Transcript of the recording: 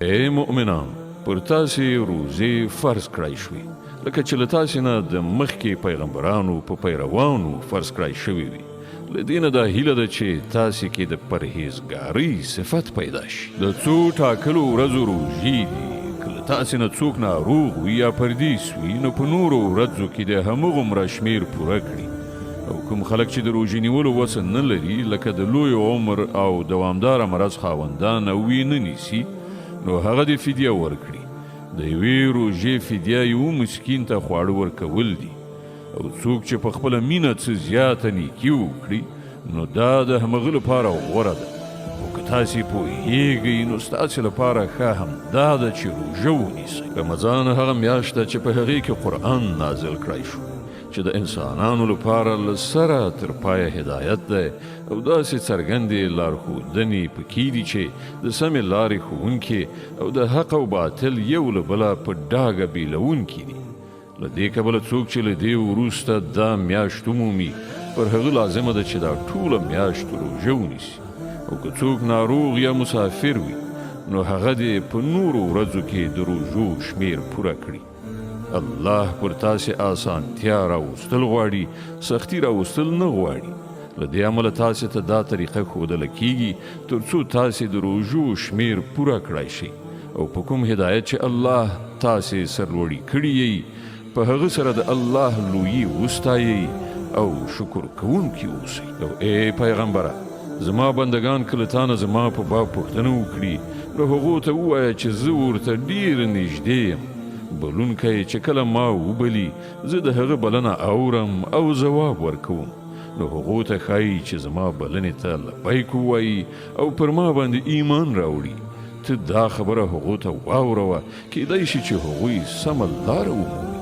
ای مؤمنان، پر تاسې روزې فرض کړای شوې لکه چې له تاسې نه د مخکې پیغمبرانو په پیروانو فرض کړای شوې وي. له دې نه دا هیله ده چې تاسې کې د پرهیزګارۍ صفت پیدا شي. د څو ټاکلو ورځو روژې دي. که له تاسې نه څوک ناروغ وي یا پردیس وي نو په نورو ورځو کې د همغومره شمېر پوره کړي. او کوم خلک چې د روژې نیولو وسه نه لري لکه د لوی عمر او دوامداره مرض خاوندان او یې نه نیسي نو هغه د فدیه ورکړي. د یوې روژې فدیه یو مسکین ته خواړه ورکول دي. او څوک چې په خپله مینه څه زیاته نیکي وکړي نو دا د همغه لپاره غوره ده. خو که تاسې پوهیږئ نو ستاسې لپاره ښه همدا ده چې روژه ونیسئ. رمضان هغه میاشت ده چې په هغې کې قرآن نازل کړی شو چې د انسانانو لپاره له سره تر پایه هدایت ده او داسې څرګندې لارښودنې پکې دي چې د سمې لارې ښوونکي او د حق او باطل یو له بله په ډاګه بیلونکي دي. له دې کبله څوک چې له دې وروسته دا میاشت ومومي پر هغه لازمه ده چې دا ټوله میاشت روژه ونیسي. او که څوک ناروغ یا مسافر وي نو هغه دې په نورو ورځو کې د روژو شمېر پوره کړي. الله پر تاسې آسانتیا راوستل غواړي، سختی راوستل نه غواړي. له دې امله تاسې ته دا طریقه ښودله کیږي تر څو تاسې د روژو شمېر پوره کړای شئ. او په کوم هدایت چې الله تاسې سرلوړي کړي یئ په هغه سره د الله لویي وستایئ او شکر کوونکي اوسئ. او ای پیغمبره، زما بندگان کله تا نه زما په باب پوښتنه وکړي نو هغو ته ووایه چې زه ورته ډېر نږدې یم. بلونکی چې کله ما وبلي زه د هغه بلنه اورم او ځواب ورکوم. نو هغو ته ښایي چې زما بلنې ته لبیک ووایي او پر ما باندې ایمان راوړي. ته دا خبره هغو ته واوروه، کیدای شي چې هغوی سمه لاره ومومي.